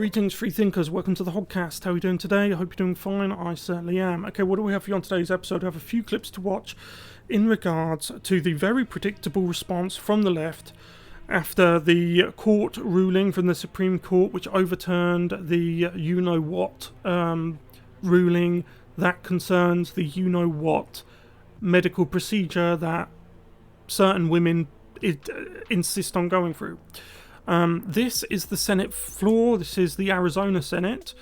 Greetings, free thinkers. Welcome to the Hoggcast. How are you doing today? I hope you're doing fine. I certainly am. Okay, what do we have for you on today's episode? I have a few clips to watch in regards to the very predictable response from the left after the court ruling from the Supreme Court, which overturned the you-know-what ruling that concerns the you-know-what medical procedure that certain women insist on going through. This is the Senate floor. This is the Arizona Senate.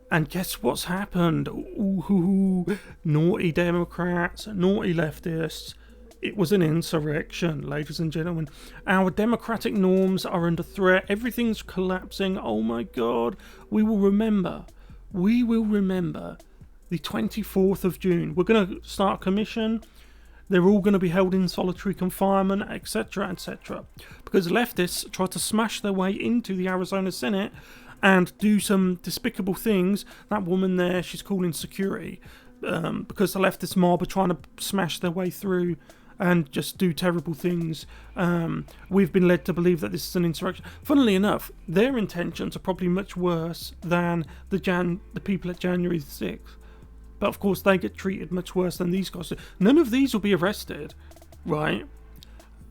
And guess what's happened? Ooh, naughty Democrats, naughty leftists. It was an insurrection, ladies and gentlemen. Our democratic norms are under threat. Everything's collapsing. Oh my God. We will remember the 24th of June. We're going to start a commission. They're all going to be held in solitary confinement, etc., etc. Because leftists try to smash their way into the Arizona Senate and do some despicable things. That woman there, she's calling security because the leftist mob are trying to smash their way through and just do terrible things. We've been led to believe that this is an insurrection. Funnily enough, their intentions are probably much worse than the people at January 6th. But of course, they get treated much worse than these guys do. None of these will be arrested, right?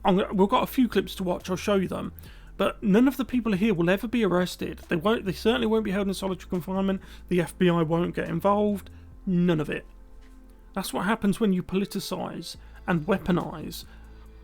We've got a few clips to watch. I'll show you them. But none of the people here will ever be arrested. They certainly won't be held in solitary confinement. The FBI won't get involved. None of it. That's what happens when you politicize and weaponize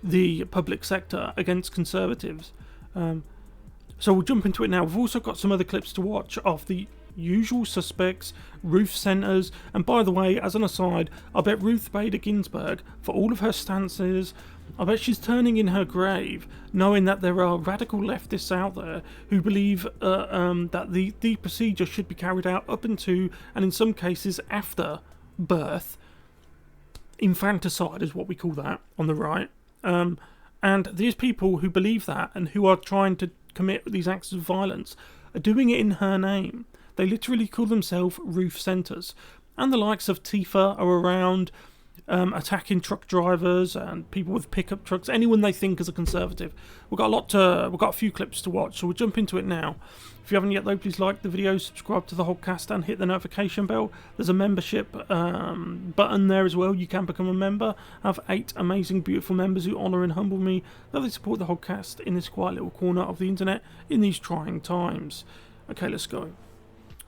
the public sector against conservatives. So we'll jump into it now. We've also got some other clips to watch of the usual suspects, Ruth Centers, and by the way, as an aside, I bet Ruth Bader Ginsburg, for all of her stances, I bet she's turning in her grave, knowing that there are radical leftists out there who believe that the procedure should be carried out up into, and in some cases after, birth. Infanticide is what we call that on the right. And these people who believe that and who are trying to commit these acts of violence are doing it in her name. They literally call themselves Ruth Centers. And the likes of Tifa are around attacking truck drivers and people with pickup trucks, anyone they think is a conservative. We've got a few clips to watch, so we'll jump into it now. If you haven't yet though, please like the video, subscribe to the Hoggcast and hit the notification bell. There's a membership button there as well. You can become a member. I have 8 amazing, beautiful members who honour and humble me, that they support the Hoggcast in this quiet little corner of the internet in these trying times. Okay, let's go.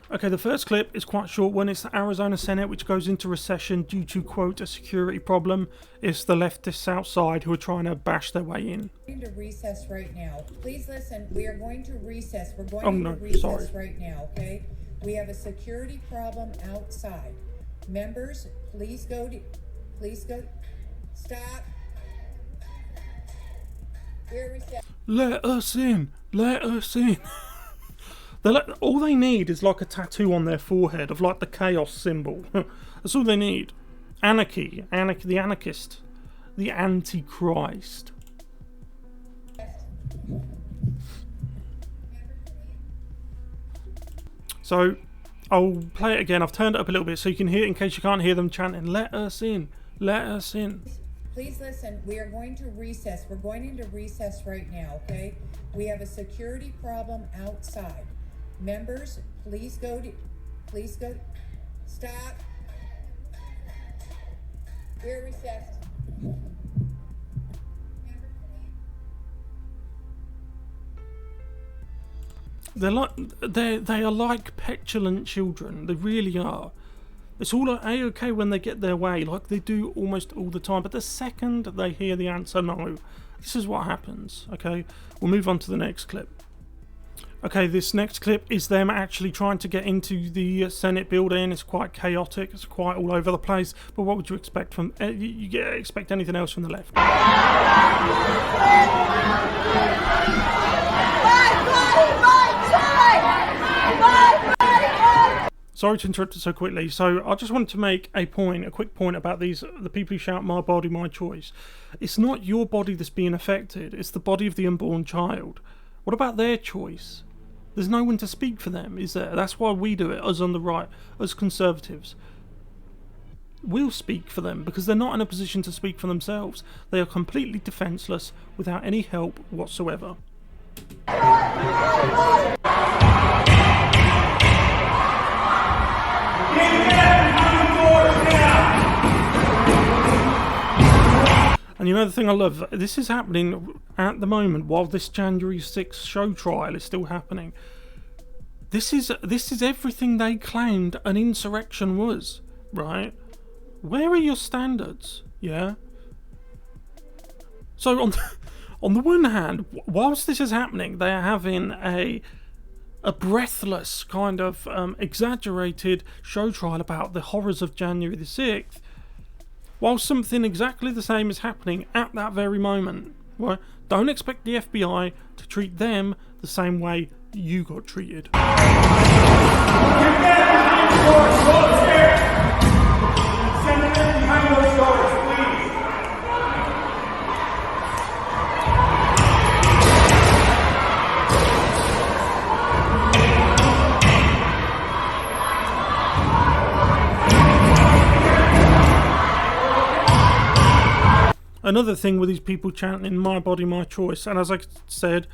Okay, the first clip is quite a short one. It's the Arizona Senate, which goes into recession due to, quote, a security problem. It's the leftists outside who are trying to bash their way in. We're going to recess right now. Please listen. We are going to recess. We're going to recess right now, okay? We have a security problem outside. Members, please go. Stop. We're recessed. Let us in. Let us in. All they need is like a tattoo on their forehead of like the chaos symbol. That's all they need. Anarchy, the anarchist, the antichrist. So I'll play it again. I've turned it up a little bit so you can hear it in case you can't hear them chanting, let us in, let us in. Please listen. We are going to recess. We're going into recess right now, okay? We have a security problem outside. Members, please go. Stop. We're recessed. They are like petulant children. They really are. It's all A-okay when they get their way, like they do almost all the time. But the second they hear the answer no, this is what happens. Okay, we'll move on to the next clip. Okay, this next clip is them actually trying to get into the Senate building. It's quite chaotic. It's quite all over the place. But what would you expect from... you expect anything else from the left? Sorry to interrupt it so quickly. So I just wanted to make a quick point about the people who shout, my body, my choice. It's not your body that's being affected. It's the body of the unborn child. What about their choice? There's no one to speak for them, is there? That's why we do it, us on the right, us conservatives. We'll speak for them because they're not in a position to speak for themselves. They are completely defenseless without any help whatsoever. And you know the thing I love? This is happening at the moment while this January 6th show trial is still happening. This is everything they claimed an insurrection was, right? Where are your standards? Yeah. So on the one hand, whilst this is happening, they are having a breathless kind of exaggerated show trial about the horrors of January the 6th, while something exactly the same is happening at that very moment. Right? Don't expect the FBI to treat them the same way you got treated. Another thing with these people chanting "my body, my choice," and as I said,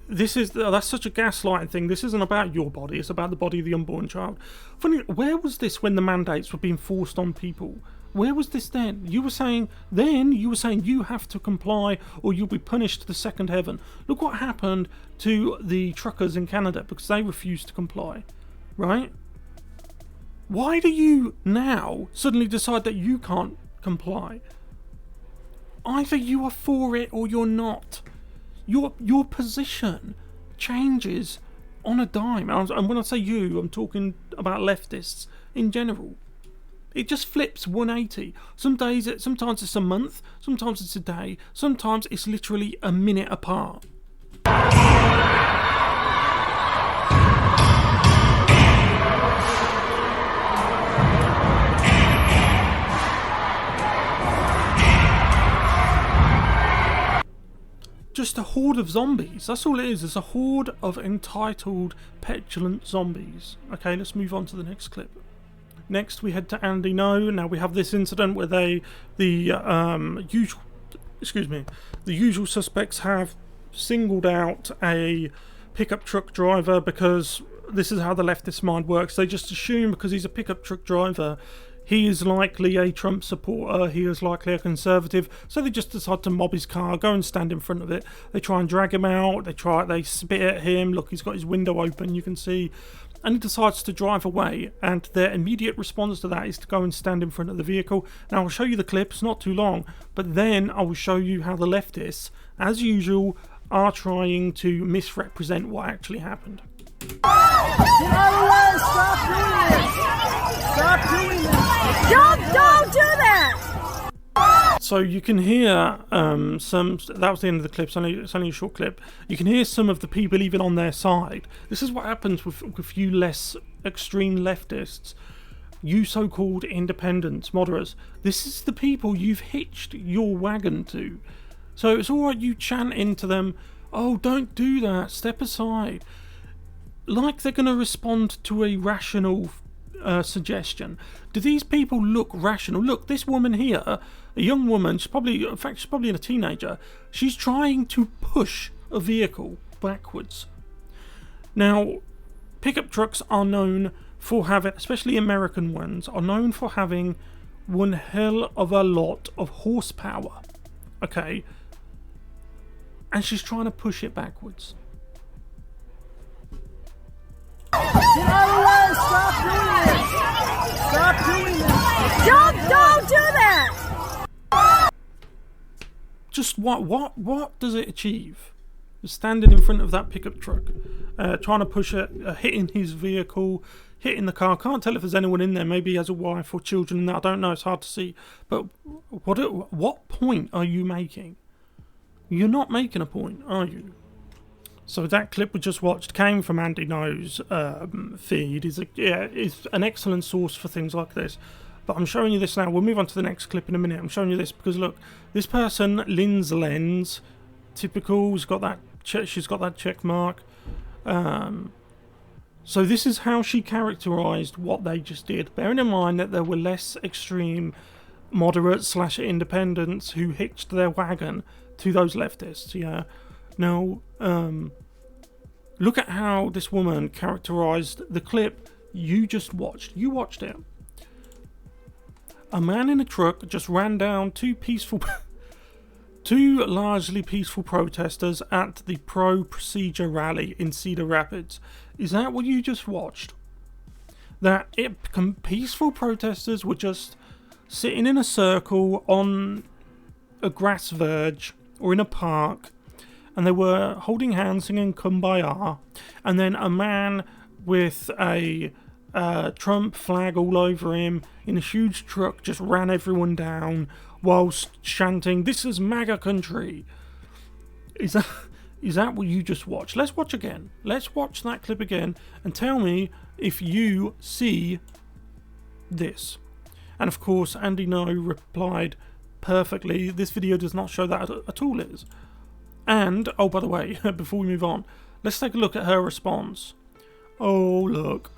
that's such a gaslighting thing. This isn't about your body; it's about the body of the unborn child. Funny, where was this when the mandates were being forced on people? Where was this then? You were saying you have to comply or you'll be punished to the second heaven. Look what happened to the truckers in Canada because they refused to comply, right? Why do you now suddenly decide that you can't comply? Either you are for it or you're not. Your position changes on a dime. And when I say you, I'm talking about leftists in general. It just flips 180. Sometimes it's a month, sometimes it's a day, sometimes it's literally a minute apart. Just a horde of zombies. That's all it is. It's a horde of entitled, petulant zombies. Okay, let's move on to the next clip. Next, we head to Andy No. Now we have this incident where the usual suspects have singled out a pickup truck driver because this is how the leftist mind works. They just assume because he's a pickup truck driver, he is likely a Trump supporter, he is likely a conservative, so they just decide to mob his car, go and stand in front of it. They try and drag him out, they spit at him, look, he's got his window open, you can see, and he decides to drive away, and their immediate response to that is to go and stand in front of the vehicle. Now I'll show you the clip, it's not too long, but then I will show you how the leftists, as usual, are trying to misrepresent what actually happened. Get out of the way! Stop doing this! Stop doing this! Don't do that! So you can hear that was the end of the clip, it's only a short clip. You can hear some of the people even on their side. This is what happens with you less extreme leftists, you so-called independents, moderates. This is the people you've hitched your wagon to. So it's alright you chant into them, oh, don't do that, step aside. Like they're going to respond to a rational suggestion. Do these people look rational? Look, this woman here, a young woman, she's probably a teenager. She's trying to push a vehicle backwards. Now, pickup trucks are known for having, especially American ones, are known for having one hell of a lot of horsepower. Okay? And she's trying to push it backwards. Get out of the way! Stop doing this! Stop doing this! Don't do that! Just what does it achieve? Standing in front of that pickup truck, trying to push it, hitting his vehicle, hitting the car. Can't tell if there's anyone in there. Maybe he has a wife or children in there. I don't know. It's hard to see. But what point are you making? You're not making a point, are you? So that clip we just watched came from Andy No's feed. Is an excellent source for things like this. But I'm showing you this now. We'll move on to the next clip in a minute. I'm showing you this because look, this person, Lynn's Lens, typical. She's got that check mark. So this is how she characterised what they just did. Bearing in mind that there were less extreme moderates / independents who hitched their wagon to those leftists. Yeah. Now, look at how this woman characterised the clip you just watched. You watched it. A man in a truck just ran down two peaceful... Two largely peaceful protesters at the pro-procedure rally in Cedar Rapids. Is that what you just watched? Peaceful protesters were just sitting in a circle on a grass verge or in a park, and they were holding hands singing Kumbaya, and then a man with a Trump flag all over him in a huge truck just ran everyone down whilst chanting, "This is MAGA country." Is that what you just watched? Let's watch again. Let's watch that clip again and tell me if you see this. And of course, Andy No replied perfectly, "This video does not show that at all, Liz." And, oh, by the way, before we move on, let's take a look at her response. Oh, look.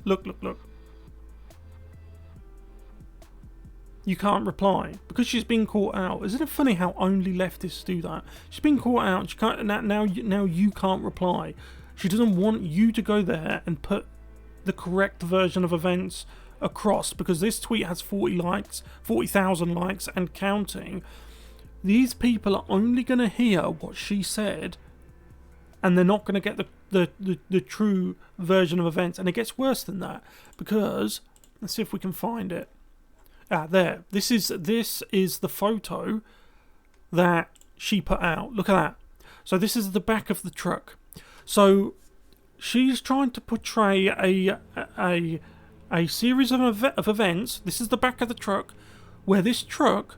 Look. You can't reply because she's been caught out. Isn't it funny how only leftists do that? She's been caught out. She can't, now you can't reply. She doesn't want you to go there and put the correct version of events across, because this tweet has 40,000 likes and counting. These people are only going to hear what she said, and they're not going to get the true version of events. And it gets worse than that, because let's see if we can find it. There. This is the photo that she put out. Look at that. So this is the back of the truck. So she's trying to portray a series of events. This is the back of the truck, where this truck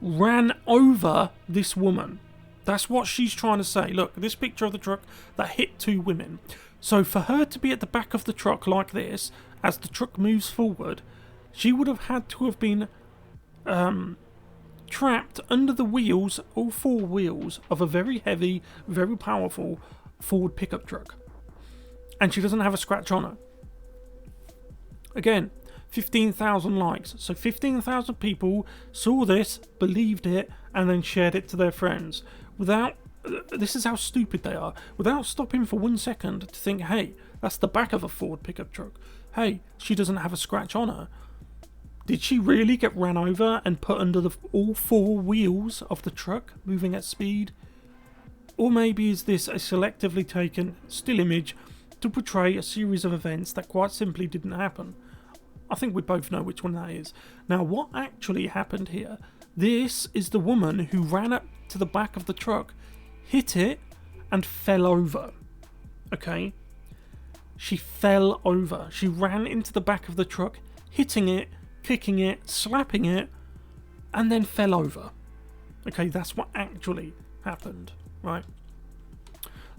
ran over this woman. That's what she's trying to say. Look, this picture of the truck that hit two women. So for her to be at the back of the truck like this, as the truck moves forward, she would have had to have been trapped under the wheels, all four wheels, of a very heavy, very powerful Ford pickup truck. And she doesn't have a scratch on her. Again, 15,000 likes. So 15,000 people saw this, believed it, and then shared it to their friends. This is how stupid they are. Without stopping for 1 second to think, hey, that's the back of a Ford pickup truck. Hey, she doesn't have a scratch on her. Did she really get ran over and put under all four wheels of the truck, moving at speed? Or maybe is this a selectively taken still image to portray a series of events that quite simply didn't happen? I think we both know which one that is. Now, what actually happened here? This is the woman who ran up to the back of the truck, hit it, and fell over. Okay? She fell over. She ran into the back of the truck, hitting it, kicking it, slapping it, and then fell over. Okay, that's what actually happened, right?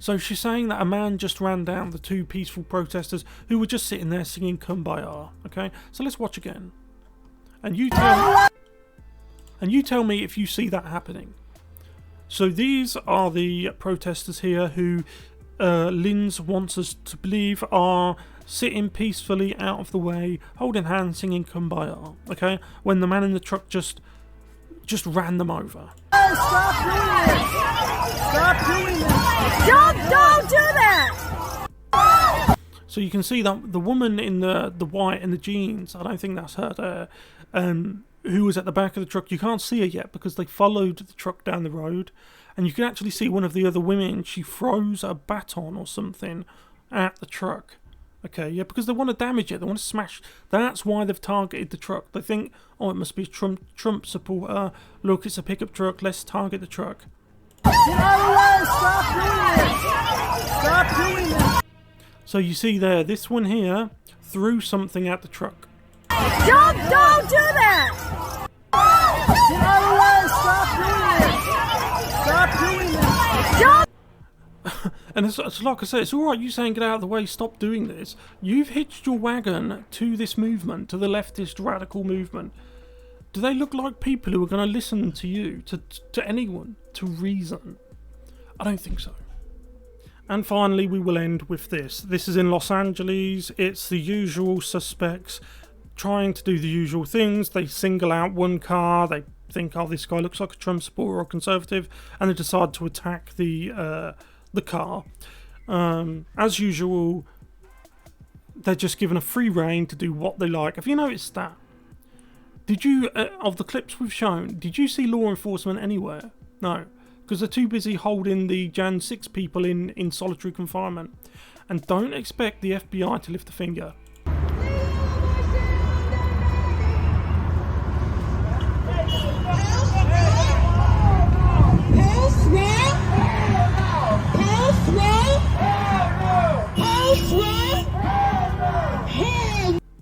So she's saying that a man just ran down the two peaceful protesters who were just sitting there singing Kumbaya. Okay, so let's watch again. And you tell me if you see that happening. So these are the protesters here who Linz wants us to believe are sitting peacefully out of the way, holding hands, singing Kumbaya. Okay, when the man in the truck just ran them over. Hey, stop doing this! Stop doing this! Don't do that! So you can see that the woman in the white and the jeans, I don't think that's her there, who was at the back of the truck. You can't see her yet because they followed the truck down the road, and you can actually see one of the other women. She throws a baton or something at the truck. Okay, yeah, because they want to damage it. They want to smash. That's why they've targeted the truck. They think, oh, it must be a Trump supporter. Look, it's a pickup truck. Let's target the truck. Get out of the way! Stop doing this! Stop doing this! So you see there, this one here threw something at the truck. Don't do that! Get out of the way! Stop doing this! Stop doing this! Don't! And it's like I said, it's alright you saying get out of the way, stop doing this. You've hitched your wagon to this movement, to the leftist radical movement. Do they look like people who are going to listen to you, to anyone, to reason? I don't think so. And finally, we will end with this. This is in Los Angeles. It's the usual suspects trying to do the usual things. They single out one car. They think, oh, this guy looks like a Trump supporter or conservative, and they decide to attack the car. As usual, they're just given a free rein to do what they like. Have you noticed that? Did you, of the clips we've shown, did you see law enforcement anywhere? No, because they're too busy holding the Jan 6 people in solitary confinement. And don't expect the FBI to lift a finger.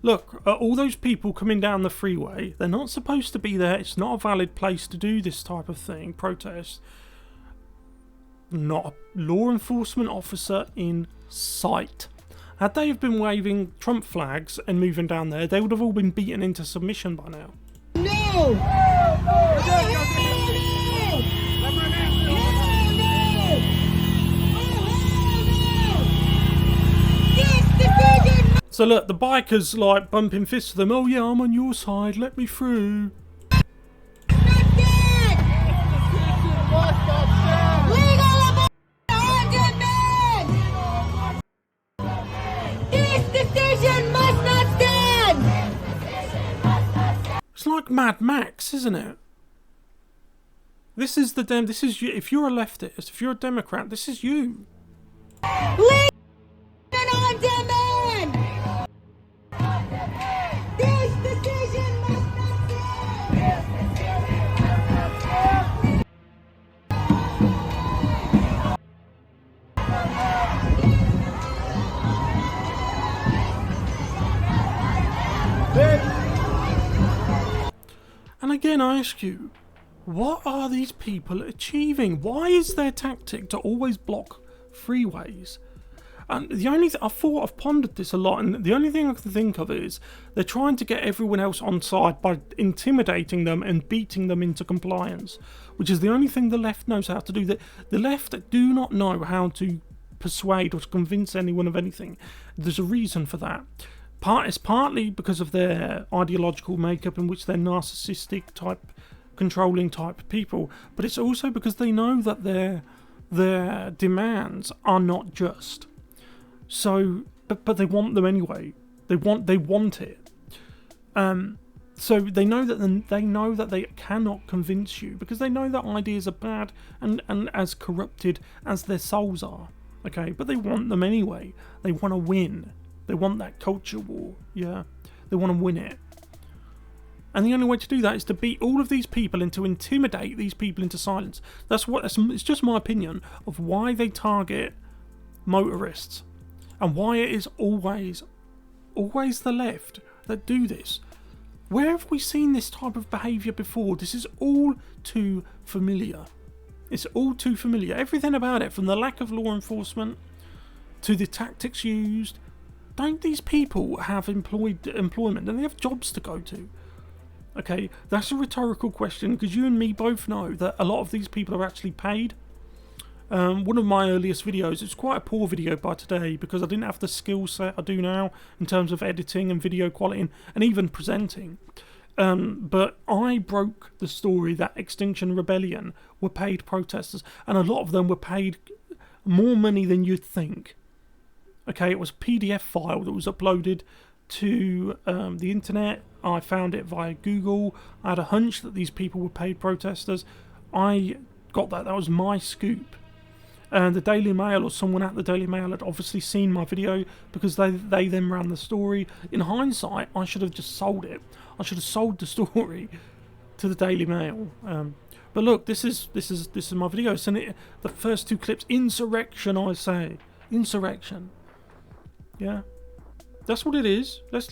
Look, all those people coming down the freeway, they're not supposed to be there. It's not a valid place to do this type of thing, protest. Not a law enforcement officer in sight. Had they have been waving Trump flags and moving down there, they would have all been beaten into submission by now. No! So look, the bikers like bumping fists to them. Oh yeah, I'm on your side. Let me through. It's like Mad Max, isn't it? This is you. If you're a leftist, if you're a Democrat, this is you. And again, I ask you, what are these people achieving? Why is their tactic to always block freeways? And the only I've pondered this a lot, and the only thing I can think of is they're trying to get everyone else on side by intimidating them and beating them into compliance, which is the only thing the left knows how to do. The left do not know how to persuade or to convince anyone of anything. There's a reason for that. It's partly because of their ideological makeup, in which they're narcissistic type, controlling type people, but it's also because they know that their demands are not just. So, but they want them anyway. They want it. So they know that they cannot convince you, because they know that ideas are bad and as corrupted as their souls are. Okay, but they want them anyway. They want to win. They want that culture war. Yeah, they want to win it. And the only way to do that is to beat all of these people and to intimidate these people into silence. It's just my opinion of why they target motorists, and why it is always the left that do this. Where have we seen this type of behaviour before? This is all too familiar. It's all too familiar. Everything about it, from the lack of law enforcement to the tactics used. Don't these people have employment? And they have jobs to go to? Okay, that's a rhetorical question, because you and me both know that a lot of these people are actually paid. One of my earliest videos, it's quite a poor video by today, because I didn't have the skill set I do now in terms of editing and video quality and even presenting. But I broke the story that Extinction Rebellion were paid protesters, and a lot of them were paid more money than you'd think. Okay, it was a PDF file that was uploaded to the internet. I found it via Google. I had a hunch that these people were paid protesters. I got that. That was my scoop. And the Daily Mail, or someone at the Daily Mail, had obviously seen my video, because they then ran the story. In hindsight, I should have just sold it. I should have sold the story to the Daily Mail. But look, this is my video. It's the first two clips. Insurrection, I say. Insurrection. Yeah, that's what it is. Let's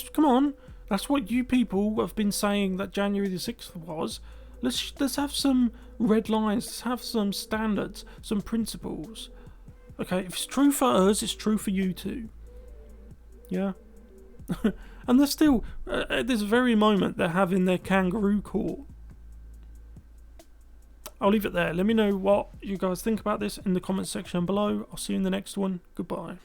come on. That's what you people have been saying that January the 6th was. Let's have some red lines. Let's have some standards, some principles. Okay, if it's true for us, it's true for you too. Yeah. And they're still at this very moment they're having their kangaroo court. I'll leave it there. Let me know what you guys think about this in the comments section below. I'll see you in the next one. Goodbye.